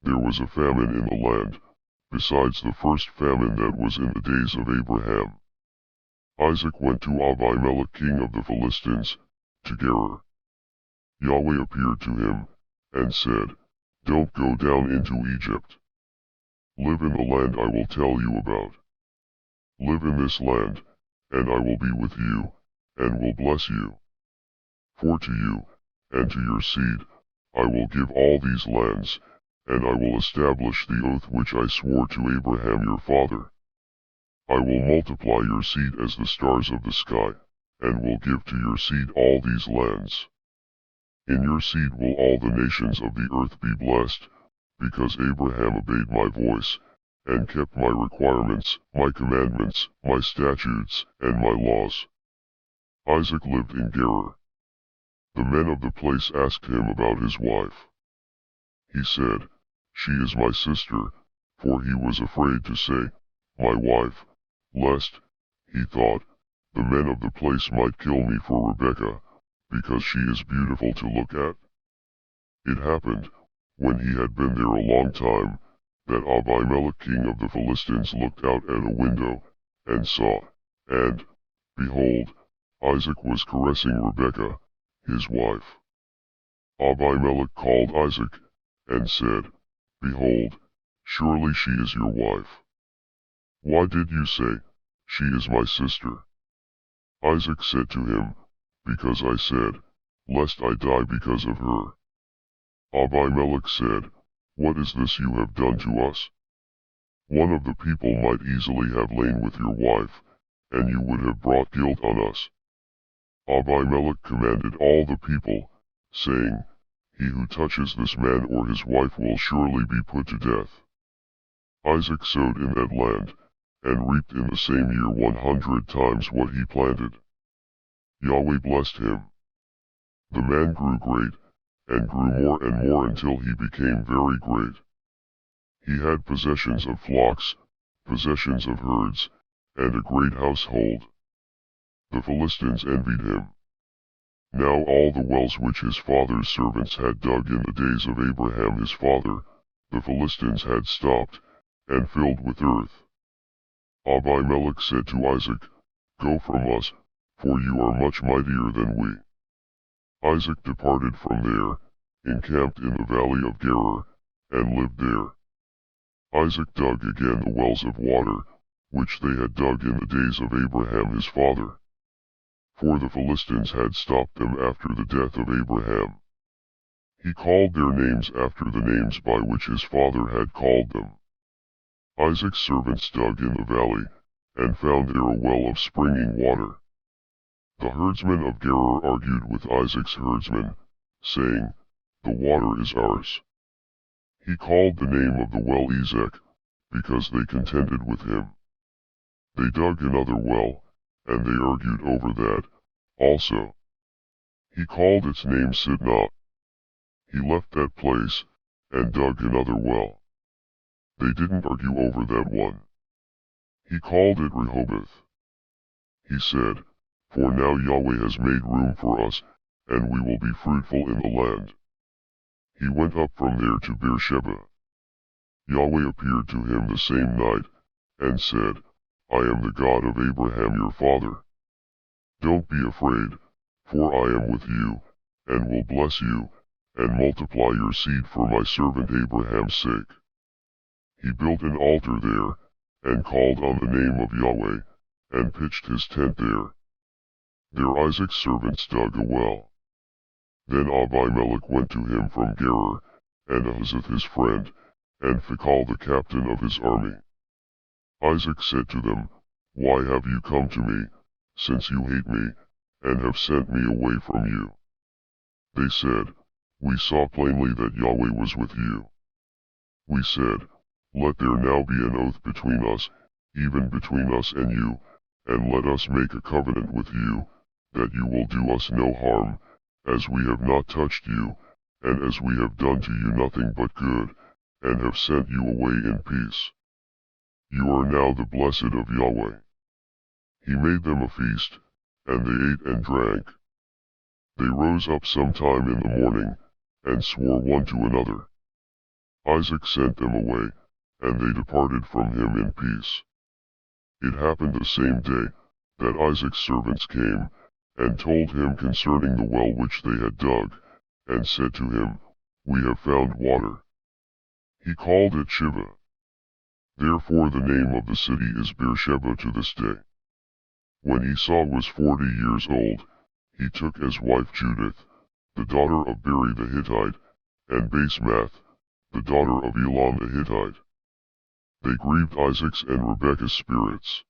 There was a famine in the land, besides the first famine that was in the days of Abraham. Isaac went to Abimelech king of the Philistines, to Gerar. Yahweh appeared to him, and said, "Don't go down into Egypt. Live in the land I will tell you about. Live in this land, and I will be with you, and will bless you. For to you, and to your seed, I will give all these lands, and I will establish the oath which I swore to Abraham your father. I will multiply your seed as the stars of the sky, and will give to your seed all these lands. In your seed will all the nations of the earth be blessed, because Abraham obeyed my voice, and kept my requirements, my commandments, my statutes, and my laws." Isaac lived in Gerar. The men of the place asked him about his wife. He said, "She is my sister," for he was afraid to say, "My wife," lest, he thought, the men of the place might kill me for Rebekah, because she is beautiful to look at. It happened, when he had been there a long time, that Abimelech king of the Philistines looked out at a window, and saw, and, behold, Isaac was caressing Rebekah, his wife. Abimelech called Isaac, and said, "Behold, surely she is your wife. Why did you say, 'She is my sister'?" Isaac said to him, "Because I said, lest I die because of her." Abimelech said, "What is this you have done to us? One of the people might easily have lain with your wife, and you would have brought guilt on us." Abimelech commanded all the people, saying, "He who touches this man or his wife will surely be put to death." Isaac sowed in that land, and reaped in the same year 100 times what he planted. Yahweh blessed him. The man grew great, and grew more and more until he became very great. He had possessions of flocks, possessions of herds, and a great household. The Philistines envied him. Now all the wells which his father's servants had dug in the days of Abraham his father, the Philistines had stopped, and filled with earth. Abimelech said to Isaac, "Go from us, for you are much mightier than we." Isaac departed from there, encamped in the valley of Gerar, and lived there. Isaac dug again the wells of water, which they had dug in the days of Abraham his father. For the Philistines had stopped them after the death of Abraham. He called their names after the names by which his father had called them. Isaac's servants dug in the valley, and found there a well of springing water. The herdsmen of Gerar argued with Isaac's herdsmen, saying, "The water is ours." He called the name of the well Esek, because they contended with him. They dug another well, and they argued over that, also. He called its name Sidnah. He left that place, and dug another well. They didn't argue over that one. He called it Rehoboth. He said, "For now Yahweh has made room for us, and we will be fruitful in the land." He went up from there to Beersheba. Yahweh appeared to him the same night, and said, "I am the God of Abraham your father. Don't be afraid, for I am with you, and will bless you, and multiply your seed for my servant Abraham's sake." He built an altar there, and called on the name of Yahweh, and pitched his tent there. There Isaac's servants dug a well. Then Abimelech went to him from Gerar, and Ahuzzath his friend, and Phicol the captain of his army. Isaac said to them, "Why have you come to me, since you hate me, and have sent me away from you?" They said, "We saw plainly that Yahweh was with you." We said, "Let there now be an oath between us, even between us and you, and let us make a covenant with you, that you will do us no harm, as we have not touched you, and as we have done to you nothing but good, and have sent you away in peace. You are now the blessed of Yahweh." He made them a feast, and they ate and drank. They rose up sometime in the morning, and swore one to another. Isaac sent them away, and they departed from him in peace. It happened the same day, that Isaac's servants came, and told him concerning the well which they had dug, and said to him, We have found water. He called it Shiva. Therefore the name of the city is Beersheba to this day. When Esau was 40 years old, he took as wife Judith, the daughter of Beri the Hittite, and Basemath, the daughter of Elon the Hittite. They grieved Isaac's and Rebekah's spirits.